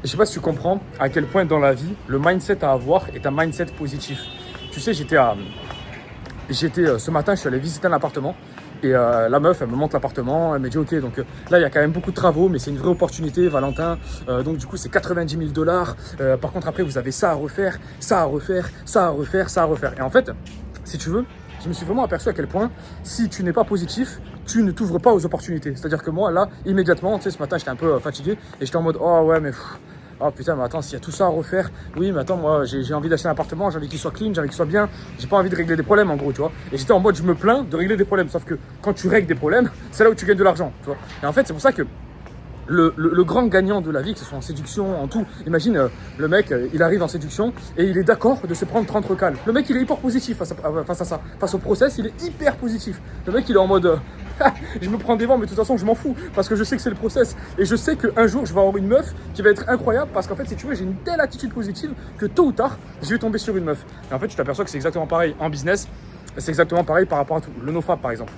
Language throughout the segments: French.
Je sais pas si tu comprends à quel point dans la vie, le mindset à avoir est un mindset positif. Tu sais, ce matin, je suis allé visiter un appartement. Et la meuf, elle me montre l'appartement, elle me dit ok, donc là il y a quand même beaucoup de travaux, mais c'est une vraie opportunité, Valentin. Donc du coup c'est 90 000 dollars. Par contre après vous avez ça à refaire, ça à refaire, ça à refaire, ça à refaire. Et en fait, si tu veux, je me suis vraiment aperçu à quel point si tu n'es pas positif, tu ne t'ouvres pas aux opportunités. C'est-à-dire que moi là, immédiatement, tu sais, ce matin j'étais un peu fatigué et j'étais en mode oh ouais mais oh putain, mais attends, s'il y a tout ça à refaire, oui, mais attends, moi j'ai envie d'acheter un appartement, j'ai envie qu'il soit clean, j'ai envie qu'il soit bien, j'ai pas envie de régler des problèmes en gros, tu vois. Et j'étais en mode, je me plains de régler des problèmes, sauf que quand tu règles des problèmes, c'est là où tu gagnes de l'argent, tu vois. Et en fait, c'est pour ça que le grand gagnant de la vie, que ce soit en séduction, en tout, imagine le mec, il arrive en séduction et il est d'accord de se prendre 30 recales. Le mec, il est hyper positif face à ça, face au process, il est hyper positif. Le mec, il est en mode. Je me prends des vents, mais de toute façon, je m'en fous parce que je sais que c'est le process et je sais qu'un jour, je vais avoir une meuf qui va être incroyable parce qu'en fait, si tu veux, j'ai une telle attitude positive que tôt ou tard, je vais tomber sur une meuf. Et en fait, tu t'aperçois que c'est exactement pareil en business, c'est exactement pareil par rapport à tout. Le nofap, par exemple.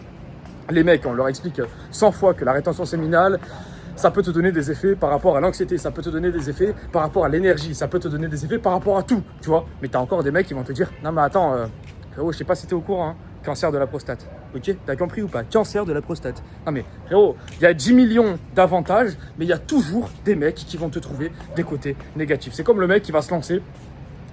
Les mecs, on leur explique 100 fois que la rétention séminale, ça peut te donner des effets par rapport à l'anxiété, ça peut te donner des effets par rapport à l'énergie, ça peut te donner des effets par rapport à tout, tu vois. Mais t'as encore des mecs qui vont te dire, non mais attends, frérot, je sais pas si t'es au courant, hein. Cancer de la prostate. Ok, t'as compris ou pas? Cancer de la prostate. Non mais frérot, il y a 10 millions d'avantages, mais il y a toujours des mecs qui vont te trouver des côtés négatifs. C'est comme le mec qui va se lancer.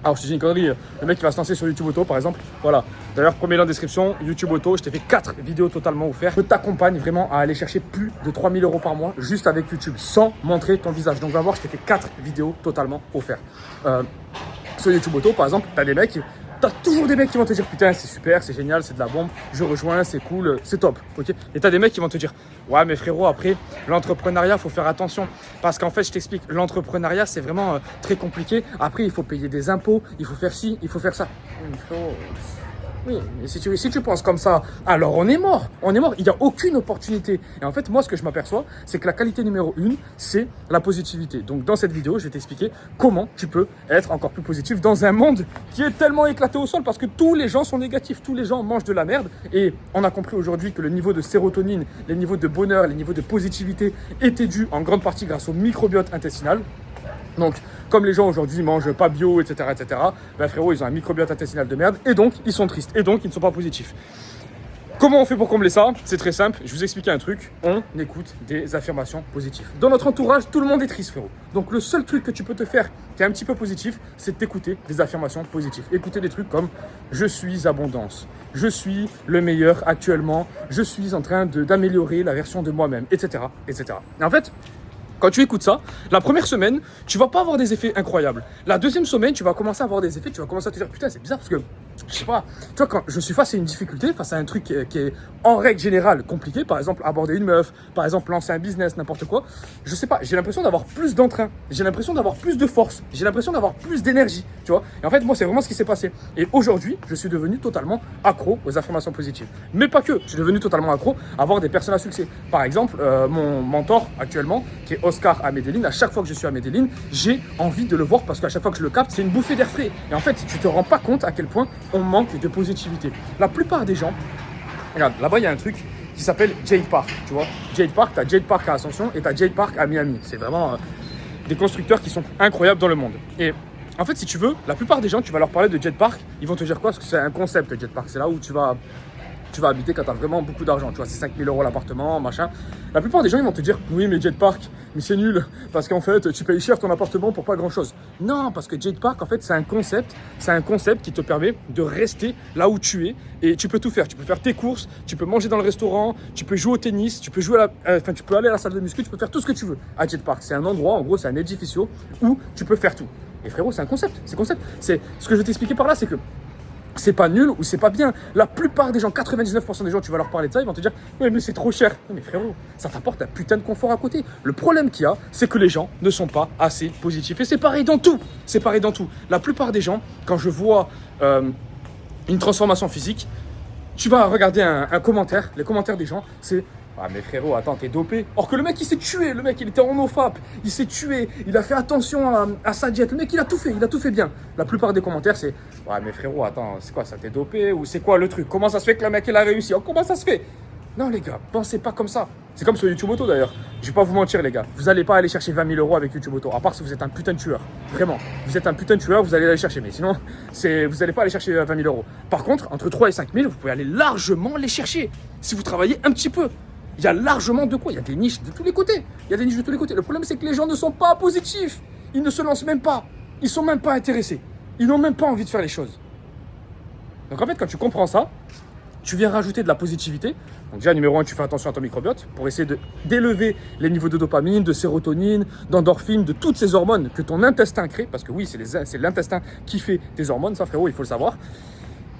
Alors je te dis une connerie, le mec qui va se lancer sur YouTube Auto par exemple, voilà. D'ailleurs, premier lien en description, YouTube Auto, je t'ai fait 4 vidéos totalement offertes. Je t'accompagne vraiment à aller chercher plus de 3 000 € par mois juste avec YouTube, sans montrer ton visage. Donc va voir, je t'ai fait 4 vidéos totalement offertes. Sur YouTube Auto par exemple, t'as des mecs... T'as toujours des mecs qui vont te dire putain c'est super, c'est génial, c'est de la bombe, je rejoins, c'est cool, c'est top, ok. Et t'as des mecs qui vont te dire ouais mais frérot après l'entrepreneuriat faut faire attention parce qu'en fait je t'explique l'entrepreneuriat c'est vraiment très compliqué. Après il faut payer des impôts, il faut faire ci, il faut faire ça. Mais frérot, oui, mais si tu penses comme ça, alors on est mort, il n'y a aucune opportunité. Et en fait, moi, ce que je m'aperçois, c'est que la qualité numéro 1, c'est la positivité. Donc, dans cette vidéo, je vais t'expliquer comment tu peux être encore plus positif dans un monde qui est tellement éclaté au sol parce que tous les gens sont négatifs, tous les gens mangent de la merde. Et on a compris aujourd'hui que le niveau de sérotonine, les niveaux de bonheur, les niveaux de positivité étaient dus en grande partie grâce au microbiote intestinal. Donc, comme les gens aujourd'hui mangent pas bio, etc., ben frérot, ils ont un microbiote intestinal de merde et donc ils sont tristes et donc ils ne sont pas positifs. Comment on fait pour combler ça? C'est très simple, je vais vous expliquer un truc. On écoute des affirmations positives. Dans notre entourage, tout le monde est triste, frérot. Donc le seul truc que tu peux te faire qui est un petit peu positif, c'est d'écouter des affirmations positives. Écouter des trucs comme « Je suis abondance »,« Je suis le meilleur actuellement »,« Je suis en train d'améliorer la version de moi-même », etc., etc. Et en fait, quand tu écoutes ça, la première semaine, tu vas pas avoir des effets incroyables. La deuxième semaine, tu vas commencer à avoir des effets, tu vas commencer à te dire putain, c'est bizarre parce que je sais pas, tu vois, quand je suis face à une difficulté, face à un truc qui est en règle générale compliqué, par exemple aborder une meuf, par exemple lancer un business, n'importe quoi, je sais pas, j'ai l'impression d'avoir plus d'entrain, j'ai l'impression d'avoir plus de force, j'ai l'impression d'avoir plus d'énergie, tu vois. Et en fait, moi, c'est vraiment ce qui s'est passé. Et aujourd'hui, je suis devenu totalement accro aux affirmations positives. Mais pas que, je suis devenu totalement accro à avoir des personnes à succès. Par exemple, mon mentor actuellement, qui est Oscar à Medellin, à chaque fois que je suis à Medellin, j'ai envie de le voir parce qu'à chaque fois que je le capte, c'est une bouffée d'air frais. Et en fait, tu te rends pas compte à quel point on manque de positivité. La plupart des gens, regarde, là-bas, il y a un truc qui s'appelle Jade Park, tu vois. Jade Park, tu as Jade Park à Ascension et tu as Jade Park à Miami. C'est vraiment des constructeurs qui sont incroyables dans le monde. Et en fait, si tu veux, la plupart des gens, tu vas leur parler de Jade Park, ils vont te dire quoi? Parce que c'est un concept, Jade Park. C'est là où tu vas habiter quand tu as vraiment beaucoup d'argent. Tu vois, c'est 5 000 € l'appartement, machin. La plupart des gens, ils vont te dire oui, mais Jade Park, mais c'est nul parce qu'en fait, tu payes cher ton appartement pour pas grand chose. Non, parce que Jade Park, en fait, c'est un concept qui te permet de rester là où tu es et tu peux tout faire. Tu peux faire tes courses, tu peux manger dans le restaurant, tu peux jouer au tennis, tu peux tu peux aller à la salle de muscu, tu peux faire tout ce que tu veux à Jade Park. C'est un endroit, en gros, c'est un édifice où tu peux faire tout. Et frérot, c'est un concept, c'est ce que je vais t'expliquer par là, c'est que c'est pas nul ou c'est pas bien. La plupart des gens, 99% des gens, tu vas leur parler de ça, ils vont te dire ouais, mais c'est trop cher. Non, mais frérot, ça t'apporte un putain de confort à côté. Le problème qu'il y a, c'est que les gens ne sont pas assez positifs. Et c'est pareil dans tout. La plupart des gens, quand je vois une transformation physique, tu vas regarder un commentaire. Les commentaires des gens, c'est ah mais frérot, attends, t'es dopé. Or que le mec, il s'est tué. Le mec, il était en nofap. Il s'est tué. Il a fait attention à sa diète. Le mec, il a tout fait bien. La plupart des commentaires, c'est ouais mais frérot, attends, c'est quoi ça, t'es dopé? Ou c'est quoi le truc? Comment ça se fait que le mec, il a réussi? Oh, comment ça se fait? Non, les gars, pensez pas comme ça. C'est comme sur YouTube Auto d'ailleurs. Je vais pas vous mentir, les gars. Vous n'allez pas aller chercher 20 000 euros avec YouTube Auto, à part si vous êtes un putain de tueur. Vraiment. Vous êtes un putain de tueur, vous allez aller chercher. Mais sinon, vous n'allez pas aller chercher 20 000 euros. Par contre, entre 3 et 5 000, vous pouvez aller largement les chercher. Si vous travaillez un petit peu. Il y a largement de quoi. Il y a des niches de tous les côtés. Il y a des niches de tous les côtés. Le problème, c'est que les gens ne sont pas positifs. Ils ne se lancent même pas. Ils sont même pas intéressés. Ils n'ont même pas envie de faire les choses. Donc en fait, quand tu comprends ça, tu viens rajouter de la positivité. Donc déjà, numéro 1, tu fais attention à ton microbiote pour essayer d'élever les niveaux de dopamine, de sérotonine, d'endorphine, de toutes ces hormones que ton intestin crée. Parce que oui, c'est l'intestin qui fait tes hormones, ça frérot, il faut le savoir.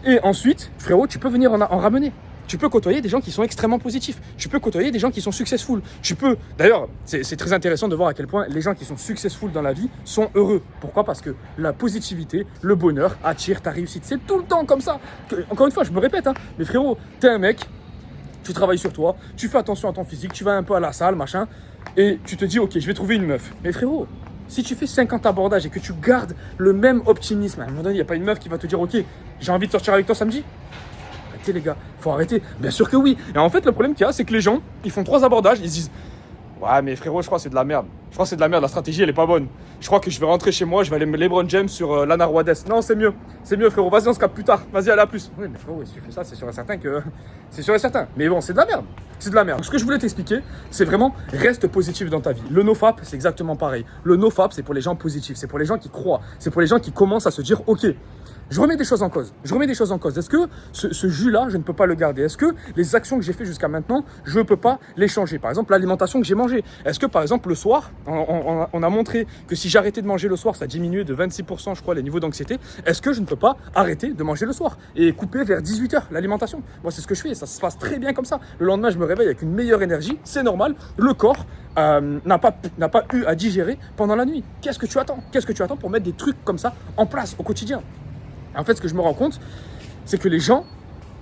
Et ensuite, frérot, tu peux venir en ramener. Tu peux côtoyer des gens qui sont extrêmement positifs. Tu peux côtoyer des gens qui sont successful. D'ailleurs, c'est très intéressant de voir à quel point les gens qui sont successful dans la vie sont heureux. Pourquoi? Parce que la positivité, le bonheur attire ta réussite. C'est tout le temps comme ça. Encore une fois, je me répète, hein, mais frérot, t'es un mec, tu travailles sur toi, tu fais attention à ton physique, tu vas un peu à la salle, machin, et tu te dis, ok, je vais trouver une meuf. Mais frérot, si tu fais 50 abordages et que tu gardes le même optimisme, à un moment donné, il n'y a pas une meuf qui va te dire, ok, j'ai envie de sortir avec toi samedi. Les gars, faut arrêter. Bien sûr que oui. Et en fait, le problème qu'il y a, c'est que les gens, ils font 3 abordages, ils se disent ouais, mais frérot, je crois que c'est de la merde. Je crois que c'est de la merde, la stratégie, elle est pas bonne. Je crois que je vais rentrer chez moi, je vais aller me LeBron James sur Lana Roades. Non, c'est mieux. C'est mieux, frérot. Vas-y, on se capte plus tard. Vas-y, allez, à plus. Oui, mais frérot, si tu fais ça, c'est sûr et certain que. C'est sûr et certain. Mais bon, c'est de la merde. C'est de la merde. Donc, ce que je voulais t'expliquer, c'est vraiment reste positif dans ta vie. Le NoFap, c'est exactement pareil. Le NoFap, c'est pour les gens positifs. C'est pour les gens qui croient. C'est pour les gens qui commencent à se dire ok. Je remets des choses en cause. Est-ce que ce jus-là, je ne peux pas le garder? Est-ce que les actions que j'ai faites jusqu'à maintenant, je ne peux pas les changer? Par exemple, l'alimentation que j'ai mangée. Est-ce que, par exemple, le soir, on a montré que si j'arrêtais de manger le soir, ça diminuait de 26%, je crois, les niveaux d'anxiété. Est-ce que je ne peux pas arrêter de manger le soir et couper vers 18h l'alimentation? Moi, c'est ce que je fais. Ça se passe très bien comme ça. Le lendemain, je me réveille avec une meilleure énergie. C'est normal. Le corps n'a pas eu à digérer pendant la nuit. Qu'est-ce que tu attends pour mettre des trucs comme ça en place au quotidien? En fait, ce que je me rends compte, c'est que les gens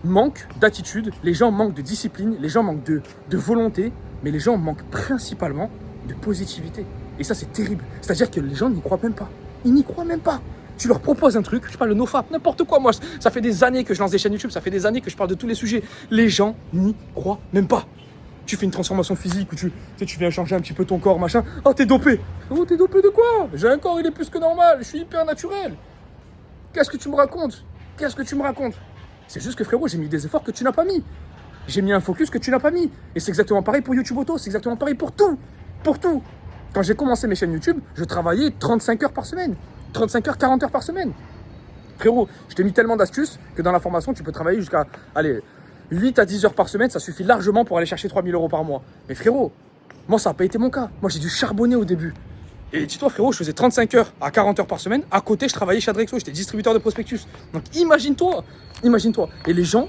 manquent d'attitude, les gens manquent de discipline, les gens manquent de volonté, mais les gens manquent principalement de positivité. Et ça, c'est terrible. C'est-à-dire que les gens n'y croient même pas. Ils n'y croient même pas. Tu leur proposes un truc, je sais pas, le NoFap, n'importe quoi. Moi, ça fait des années que je lance des chaînes YouTube, ça fait des années que je parle de tous les sujets. Les gens n'y croient même pas. Tu fais une transformation physique où tu viens changer un petit peu ton corps, machin. Oh, t'es dopé. Oh, t'es dopé de quoi? J'ai un corps, il est plus que normal. Je suis hyper naturel. Qu'est-ce que tu me racontes? C'est juste que frérot, j'ai mis des efforts que tu n'as pas mis. J'ai mis un focus que tu n'as pas mis. Et c'est exactement pareil pour YouTube Auto, c'est exactement pareil pour tout. Pour tout. Quand j'ai commencé mes chaînes YouTube, je travaillais 35 heures par semaine. 35 heures, 40 heures par semaine. Frérot, je t'ai mis tellement d'astuces que dans la formation, tu peux travailler jusqu'à 8 à 10 heures par semaine. Ça suffit largement pour aller chercher 3 000 euros par mois. Mais frérot, moi, ça n'a pas été mon cas. Moi, j'ai dû charbonner au début. Et dis-toi, frérot, je faisais 35 heures à 40 heures par semaine. À côté, je travaillais chez Adrexo, j'étais distributeur de prospectus. Donc imagine-toi. Et les gens,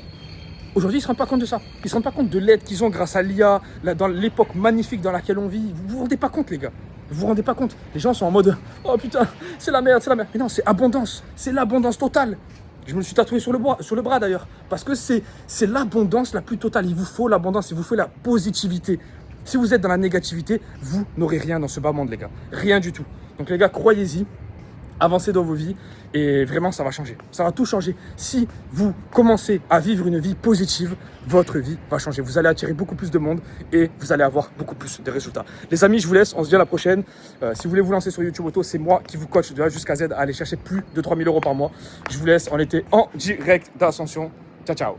aujourd'hui, ils ne se rendent pas compte de ça. Ils ne se rendent pas compte de l'aide qu'ils ont grâce à l'IA, dans l'époque magnifique dans laquelle on vit. Vous vous rendez pas compte, les gars. Vous vous rendez pas compte. Les gens sont en mode oh putain, c'est la merde. Mais non, c'est abondance. C'est l'abondance totale. Je me le suis tatoué sur le bras d'ailleurs. Parce que c'est l'abondance la plus totale. Il vous faut l'abondance, il vous faut la positivité. Si vous êtes dans la négativité, vous n'aurez rien dans ce bas monde, les gars. Rien du tout. Donc les gars, croyez-y, avancez dans vos vies et vraiment, ça va changer. Ça va tout changer. Si vous commencez à vivre une vie positive, votre vie va changer. Vous allez attirer beaucoup plus de monde et vous allez avoir beaucoup plus de résultats. Les amis, je vous laisse. On se dit à la prochaine. Si vous voulez vous lancer sur YouTube Auto, c'est moi qui vous coach de A jusqu'à Z à aller chercher plus de 3 000 euros par mois. Je vous laisse. On était en direct d'Ascension. Ciao, ciao.